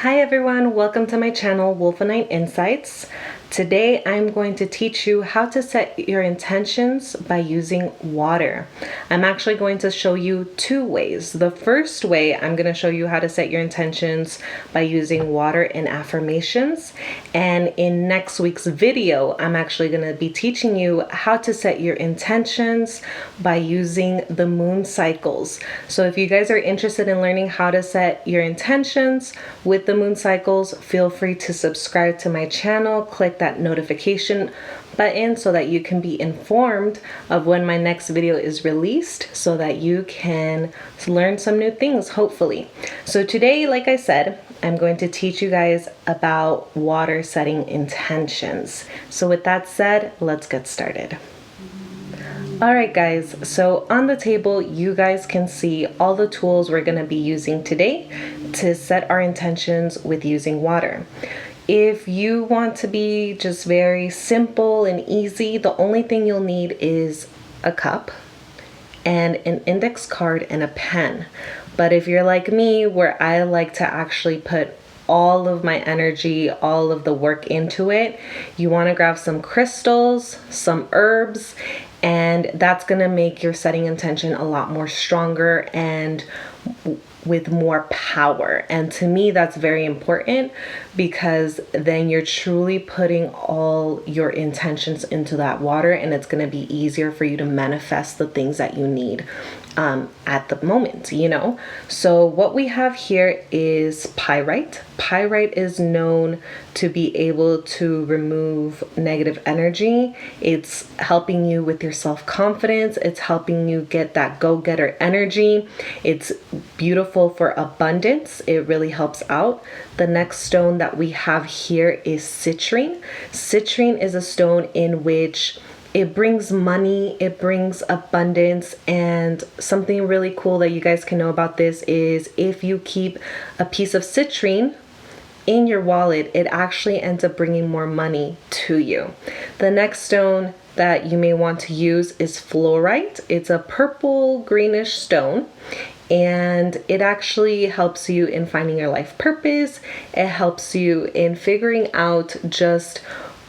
Hi everyone, welcome to my channel, Wolfenite Insights. Today I'm going to teach you how to set your intentions by using water. I'm actually going to show you two ways. The first way, I'm going to show you how to set your intentions by using water and affirmations. And in next week's video, I'm actually going to be teaching you how to set your intentions by using the moon cycles. So if you guys are interested in learning how to set your intentions with the moon cycles, feel free to subscribe to my channel, click that notification button so that you can be informed of when my next video is released so that you can learn some new things, hopefully. So today, like I said, I'm going to teach you guys about water setting intentions. So with that said, let's get started. Alright guys, so on the table you guys can see all the tools we're going to be using today to set our intentions with using water. If you want to be just very simple and easy, the only thing you'll need is a cup and an index card and a pen. But if you're like me, where I like to actually put all of my energy, all of the work into it, you want to grab some crystals, some herbs, and that's going to make your setting intention a lot more stronger and with more power. And to me, that's very important because then you're truly putting all your intentions into that water, and it's going to be easier for you to manifest the things that you need at the moment, you know? So what we have here is pyrite. Pyrite is known to be able to remove negative energy. It's helping you with your self-confidence. It's helping you get that go-getter energy. It's beautiful for abundance. It really helps out. The next stone that we have here is citrine. Citrine is a stone in which it brings money, it brings abundance, and something really cool that you guys can know about this is if you keep a piece of citrine in your wallet, it actually ends up bringing more money to you. The next stone that you may want to use is fluorite. It's a purple greenish stone, and it actually helps you in finding your life purpose. It helps you in figuring out just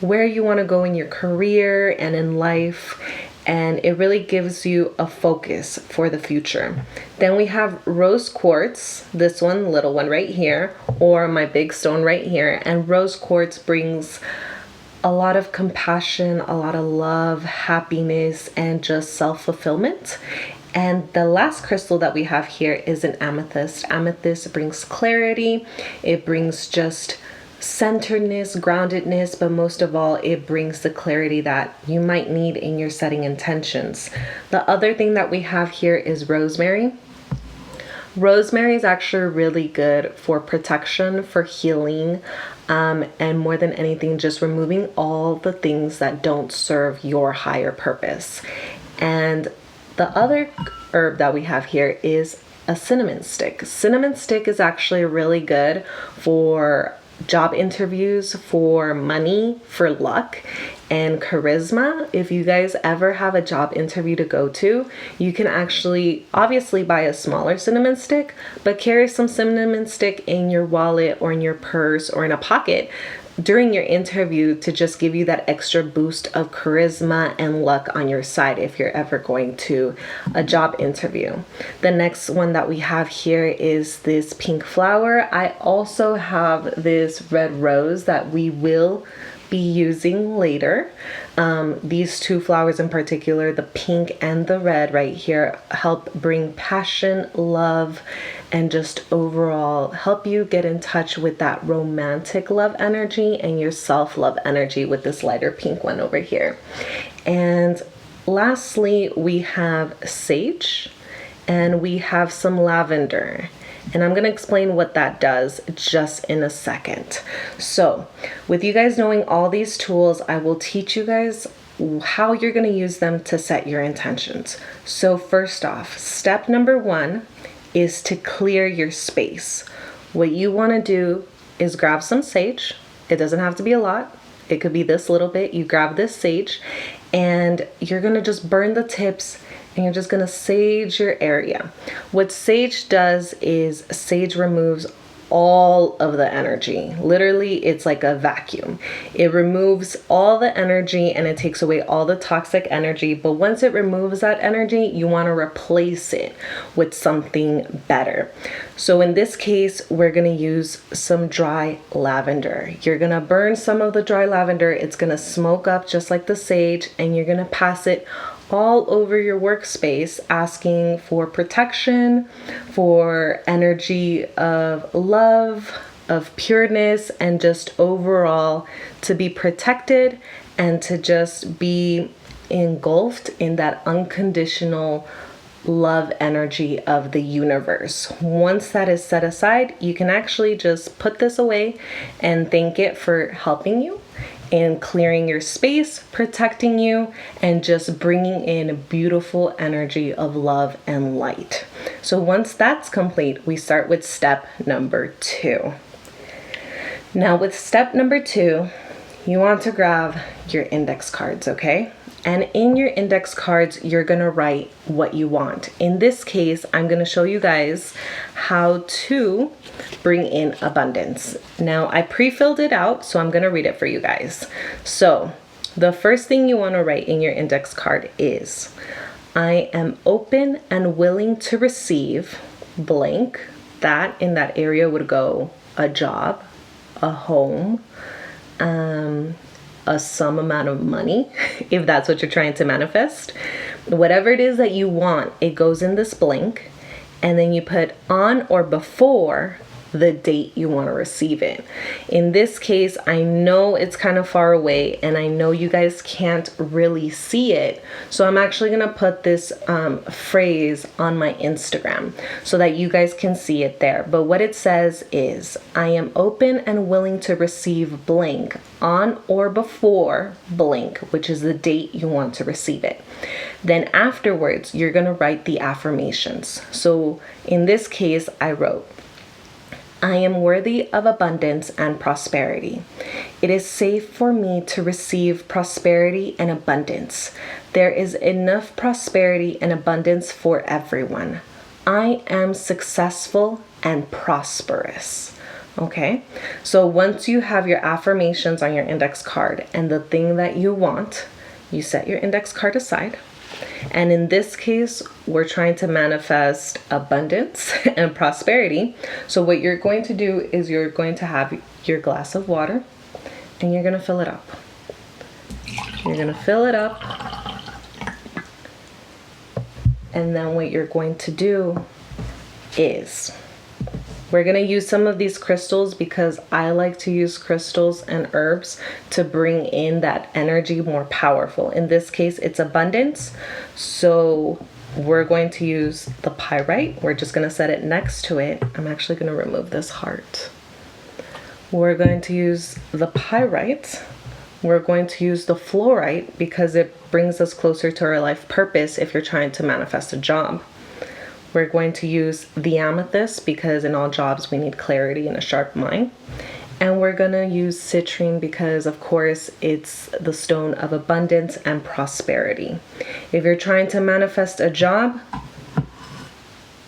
where you want to go in your career and in life, and it really gives you a focus for the future. Then we have rose quartz, this one, little one right here, or my big stone right here, and rose quartz brings a lot of compassion, a lot of love, happiness, and just self-fulfillment. And the last crystal that we have here is an amethyst. Amethyst brings clarity, it brings just centeredness, groundedness, but most of all, it brings the clarity that you might need in your setting intentions. The other thing that we have here is rosemary. Rosemary is actually really good for protection, for healing, and more than anything, just removing all the things that don't serve your higher purpose. And the other herb that we have here is a cinnamon stick. Cinnamon stick is actually really good for job interviews, for money, for luck, and charisma. If you guys ever have a job interview to go to, you can actually obviously buy a smaller cinnamon stick, but carry some cinnamon stick in your wallet or in your purse or in a pocket during your interview to just give you that extra boost of charisma and luck on your side if you're ever going to a job interview. The next one that we have here is this pink flower. I also have this red rose that we will be using later. These two flowers in particular, the pink and the red right here, help bring passion, love, and just overall help you get in touch with that romantic love energy and your self-love energy with this lighter pink one over here. And lastly, we have sage and we have some lavender. And I'm going to explain what that does just in a second. So with you guys knowing all these tools, I will teach you guys how you're going to use them to set your intentions. So first off, step number one is to clear your space. What you want to do is grab some sage. It doesn't have to be a lot. It could be this little bit. You grab this sage and you're going to just burn the tips and you're just going to sage your area. What sage does is sage removes all of the energy. Literally, it's like a vacuum. It removes all the energy and it takes away all the toxic energy. But once it removes that energy, you want to replace it with something better. So in this case, we're going to use some dry lavender. You're going to burn some of the dry lavender. It's going to smoke up just like the sage, and you're going to pass it all over your workspace, asking for protection, for energy of love, of pureness, and just overall to be protected and to just be engulfed in that unconditional love energy of the universe. Once that is set aside, you can actually just put this away and thank it for helping you and clearing your space, protecting you, and just bringing in beautiful energy of love and light. So once that's complete, we start with step number 2. Now with step number 2, you want to grab your index cards, okay? And in your index cards, you're going to write what you want. In this case, I'm going to show you guys how to bring in abundance. Now, I pre-filled it out, so I'm going to read it for you guys. So, the first thing you want to write in your index card is, I am open and willing to receive blank. That in that area would go a job, a home, a some amount of money, if that's what you're trying to manifest. Whatever it is that you want, it goes in this blank, and then you put on or before the date you want to receive it. In this case, I know it's kind of far away and I know you guys can't really see it. So I'm actually going to put this phrase on my Instagram so that you guys can see it there. But what it says is, I am open and willing to receive blank on or before blank, which is the date you want to receive it. Then afterwards, you're going to write the affirmations. So in this case, I wrote, I am worthy of abundance and prosperity. It is safe for me to receive prosperity and abundance. There is enough prosperity and abundance for everyone. I am successful and prosperous. Okay, so once you have your affirmations on your index card and the thing that you want, you set your index card aside. And in this case, we're trying to manifest abundance and prosperity. So what you're going to do is you're going to have your glass of water and you're going to fill it up. You're going to fill it up. And then what you're going to do is we're going to use some of these crystals because I like to use crystals and herbs to bring in that energy more powerful. In this case, it's abundance. So we're going to use the pyrite. We're just going to set it next to it. I'm actually going to remove this heart. We're going to use the pyrite. We're going to use the fluorite because it brings us closer to our life purpose if you're trying to manifest a job. We're going to use the amethyst because in all jobs we need clarity and a sharp mind. And we're going to use citrine because, of course, it's the stone of abundance and prosperity. If you're trying to manifest a job,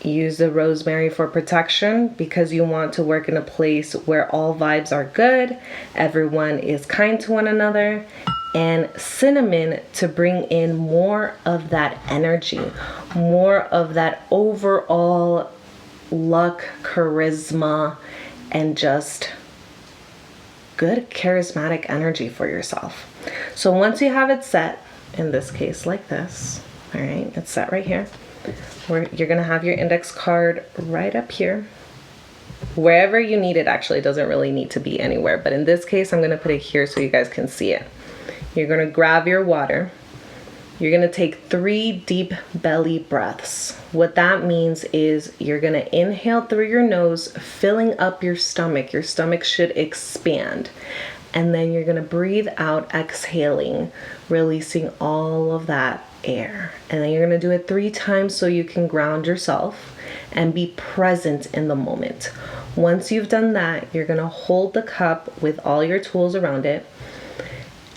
use the rosemary for protection because you want to work in a place where all vibes are good, everyone is kind to one another, and cinnamon to bring in more of that energy, more of that overall luck, charisma, and just good charismatic energy for yourself. So once you have it set, in this case like this, all right, it's set right here, where you're gonna have your index card right up here. Wherever you need it, actually, it doesn't really need to be anywhere, but in this case, I'm gonna put it here so you guys can see it. You're going to grab your water. You're going to take 3 deep belly breaths. What that means is you're going to inhale through your nose, filling up your stomach. Your stomach should expand. And then you're going to breathe out, exhaling, releasing all of that air. And then you're going to do it 3 times so you can ground yourself and be present in the moment. Once you've done that, you're going to hold the cup with all your tools around it.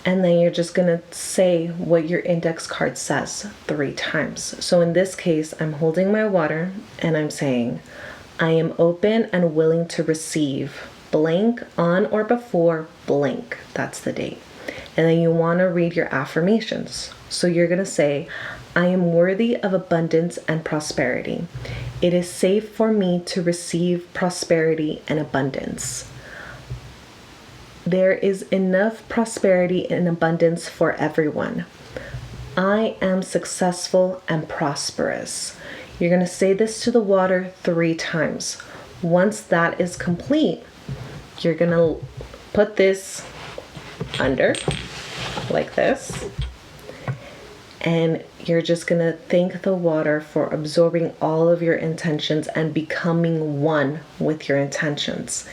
And then you're just going to say what your index card says 3 times. So in this case, I'm holding my water and I'm saying, I am open and willing to receive blank on or before blank. That's the date. And then you want to read your affirmations. So you're going to say, I am worthy of abundance and prosperity. It is safe for me to receive prosperity and abundance. There is enough prosperity and abundance for everyone. I am successful and prosperous. You're going to say this to the water 3 times. Once that is complete, you're going to put this under like this. And you're just going to thank the water for absorbing all of your intentions and becoming one with your intentions.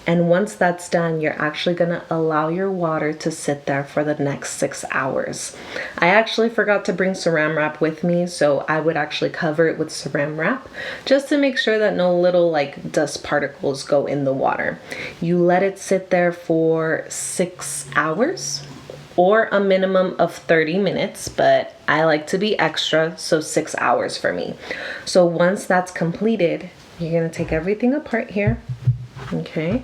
And once that's done, you're actually going to allow your water to sit there for the next 6 hours. I actually forgot to bring saran wrap with me, so I would actually cover it with saran wrap just to make sure that no little dust particles go in the water. You let it sit there for 6 hours or a minimum of 30 minutes, but I like to be extra, so 6 hours for me. So once that's completed, you're going to take everything apart here. Okay,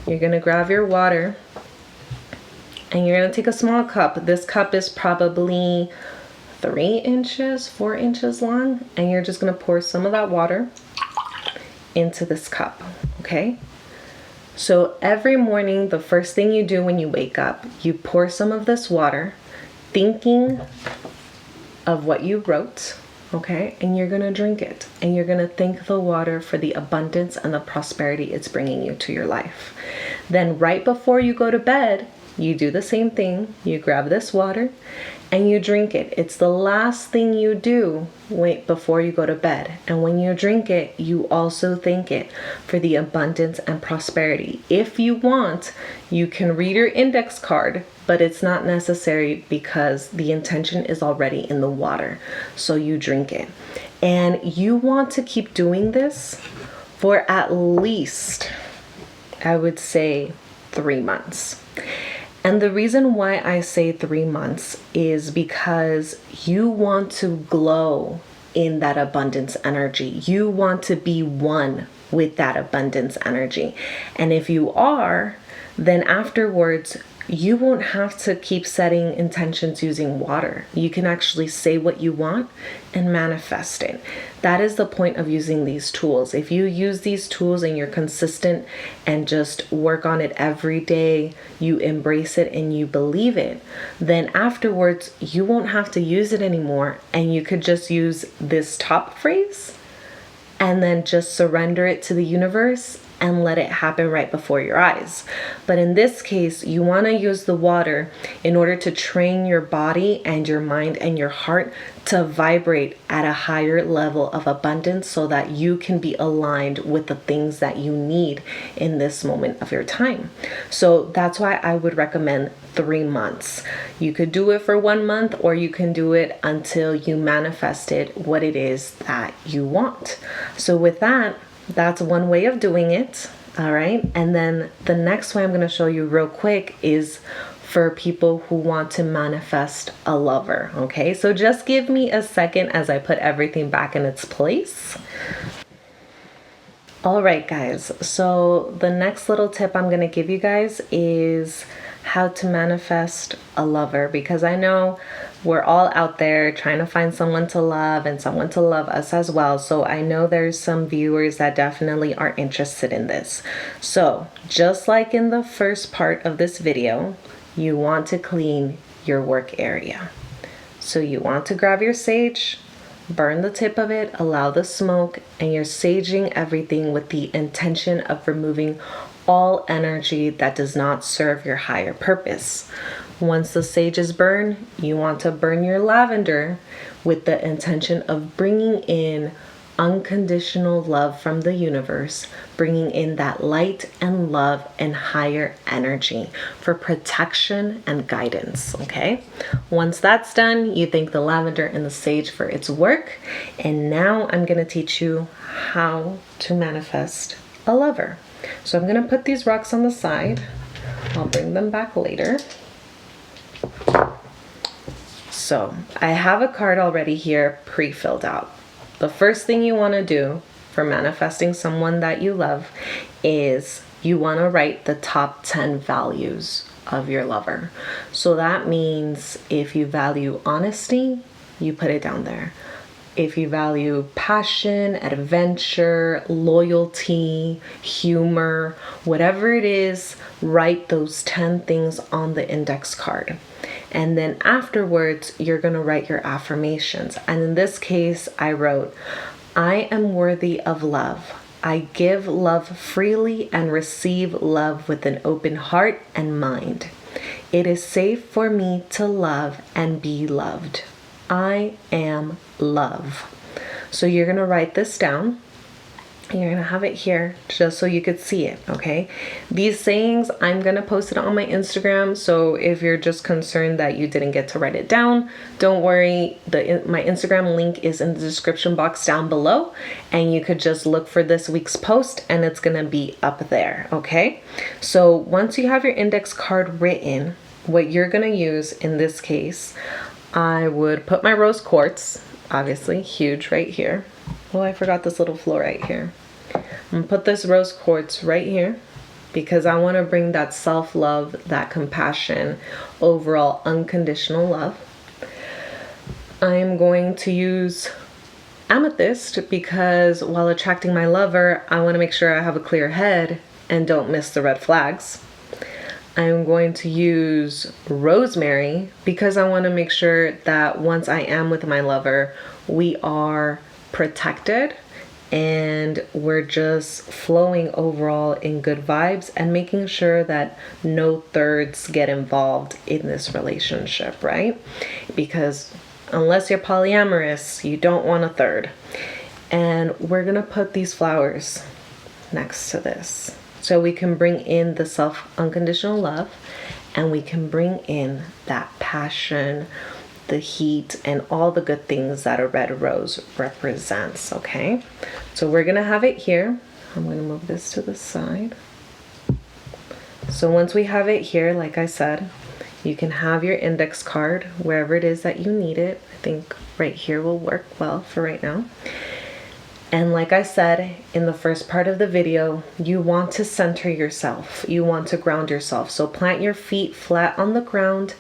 you're going to grab your water and you're going to take a small cup. This cup is probably 3 inches, 4 inches long, and you're just going to pour some of that water into this cup. Okay, so every morning, the first thing you do when you wake up, you pour some of this water, thinking of what you wrote. Okay, and you're gonna drink it, and you're gonna thank the water for the abundance and the prosperity it's bringing you to your life. Then right before you go to bed, you do the same thing. You grab this water and you drink it. It's the last thing you do before you go to bed. And when you drink it, you also thank it for the abundance and prosperity. If you want, you can read your index card, but it's not necessary because the intention is already in the water. So you drink it. And you want to keep doing this for at least, I would say, 3 months. And the reason why I say 3 months is because you want to glow in that abundance energy. You want to be one with that abundance energy. And if you are, then afterwards, you won't have to keep setting intentions using water. You can actually say what you want and manifest it. That is the point of using these tools. If you use these tools and you're consistent and just work on it every day, you embrace it and you believe it, then afterwards you won't have to use it anymore, and you could just use this top phrase and then just surrender it to the universe and let it happen right before your eyes. But in this case, you want to use the water in order to train your body and your mind and your heart to vibrate at a higher level of abundance so that you can be aligned with the things that you need in this moment of your time. So that's why I would recommend 3 months. You could do it for 1 month, or you can do it until you manifested what it is that you want. So with that, that's one way of doing it. All right. And then the next way I'm going to show you real quick is for people who want to manifest a lover. Okay. So just give me a second as I put everything back in its place. All right, guys. So the next little tip I'm going to give you guys is how to manifest a lover, because I know we're all out there trying to find someone to love and someone to love us as well. So I know there's some viewers that definitely are interested in this. So just like in the first part of this video, you want to clean your work area. So you want to grab your sage, burn the tip of it, allow the smoke, and you're saging everything with the intention of removing all energy that does not serve your higher purpose. Once the sage is burned, you want to burn your lavender with the intention of bringing in unconditional love from the universe, bringing in that light and love and higher energy for protection and guidance. Okay, once that's done, you thank the lavender and the sage for its work. And now I'm going to teach you how to manifest a lover. So I'm going to put these rocks on the side. I'll bring them back later. So I have a card already here pre-filled out. The first thing you want to do for manifesting someone that you love is you want to write the top 10 values of your lover. So that means if you value honesty, you put it down there. If you value passion, adventure, loyalty, humor, whatever it is, write those 10 things on the index card. And then afterwards, you're going to write your affirmations. And in this case, I wrote, I am worthy of love. I give love freely and receive love with an open heart and mind. It is safe for me to love and be loved. I am love. So you're going to write this down. You're going to have it here just so you could see it, okay? These sayings, I'm going to post it on my Instagram. So if you're just concerned that you didn't get to write it down, don't worry. My Instagram link is in the description box down below. And you could just look for this week's post and it's going to be up there, okay? So once you have your index card written, what you're going to use in this case, I would put my rose quartz, obviously huge right here. Oh, I forgot this little fluorite here. I'm gonna put this rose quartz right here because I want to bring that self-love, that compassion, overall unconditional love. I'm going to use amethyst because while attracting my lover, I want to make sure I have a clear head and don't miss the red flags. I'm going to use rosemary because I want to make sure that once I am with my lover, we are protected and we're just flowing overall in good vibes and making sure that no thirds get involved in this relationship, right? Because unless you're polyamorous, you don't want a third. And we're going to put these flowers next to this so we can bring in the unconditional love and we can bring in that passion, the heat, and all the good things that a red rose represents, okay? So we're gonna have it here. I'm gonna move this to the side. So once we have it here, like I said, you can have your index card wherever it is that you need it. I think right here will work well for right now. And like I said in the first part of the video, you want to center yourself. You want to ground yourself. So plant your feet flat on the ground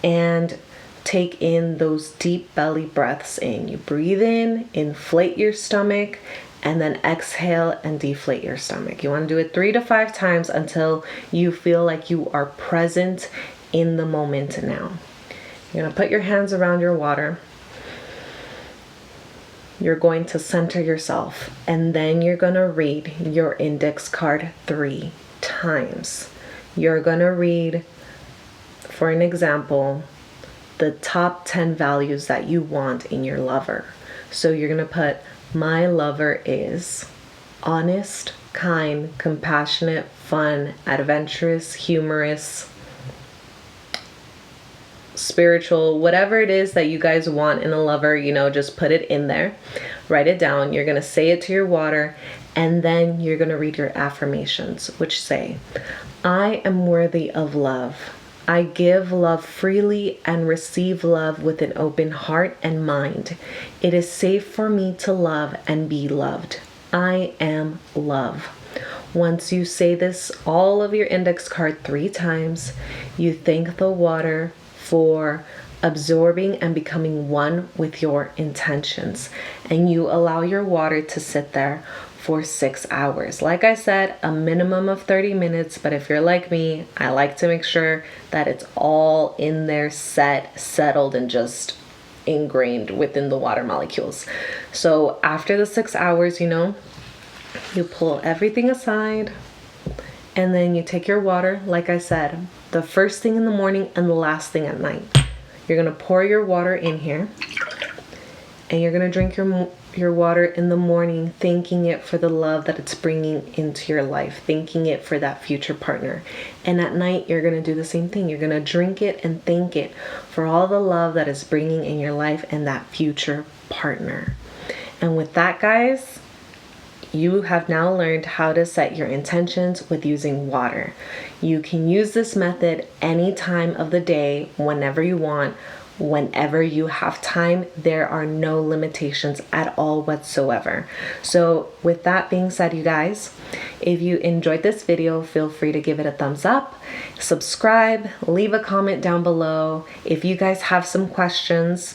and take in those deep belly breaths in. You breathe in, inflate your stomach, and then exhale and deflate your stomach. You want to do it 3 to 5 times until you feel like you are present in the moment now. You're going to put your hands around your water. You're going to center yourself, and then you're going to read your index card 3 times. You're going to read, for an example, the top 10 values that you want in your lover. So you're going to put, my lover is honest, kind, compassionate, fun, adventurous, humorous, spiritual, whatever it is that you guys want in a lover, just put it in there. Write it down. You're going to say it to your water, and then you're going to read your affirmations, which say, I am worthy of love. I give love freely and receive love with an open heart and mind. It is safe for me to love and be loved. I am love. Once you say this, all of your index card 3 times, you thank the water for absorbing and becoming one with your intentions. And you allow your water to sit there for 6 hours. Like I said, a minimum of 30 minutes, but if you're like me, I like to make sure that it's all in there, settled, and just ingrained within the water molecules. So after the 6 hours, you pull everything aside, and then you take your water, like I said, the first thing in the morning and the last thing at night. You're gonna pour your water in here, and you're gonna drink your water in the morning, thanking it for the love that it's bringing into your life, thanking it for that future partner. And at night, you're gonna do the same thing. You're gonna drink it and thank it for all the love that it's bringing in your life and that future partner. And with that, guys, you have now learned how to set your intentions with using water. You can use this method any time of the day, whenever you want, whenever you have time. There are no limitations at all whatsoever. So with that being said, you guys, if you enjoyed this video, feel free to give it a thumbs up, subscribe, leave a comment down below. If you guys have some questions,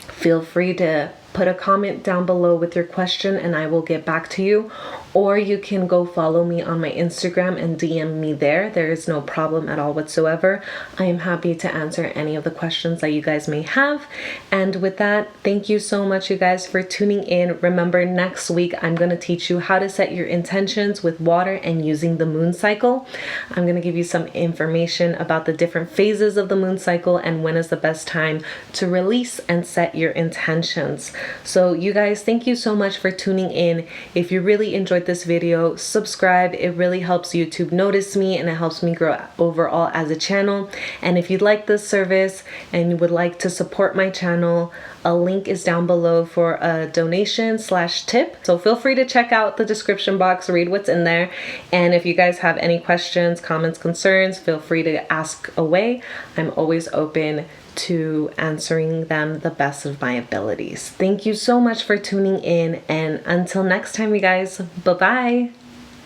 feel free to put a comment down below with your question and I will get back to you. Or you can go follow me on my Instagram and DM me there. There is no problem at all whatsoever. I am happy to answer any of the questions that you guys may have. And with that, thank you so much, you guys, for tuning in. Remember, next week, I'm going to teach you how to set your intentions with water and using the moon cycle. I'm going to give you some information about the different phases of the moon cycle and when is the best time to release and set your intentions. So you guys, thank you so much for tuning in. If you really enjoyed this video, subscribe. It really helps YouTube notice me and it helps me grow overall as a channel. And if you'd like this service and you would like to support my channel, a link is down below for a donation/tip. So feel free to check out the description box, read what's in there. And if you guys have any questions, comments, concerns, feel free to ask away. I'm always open to answering them the best of my abilities. Thank you so much for tuning in, and until next time, you guys, bye-bye.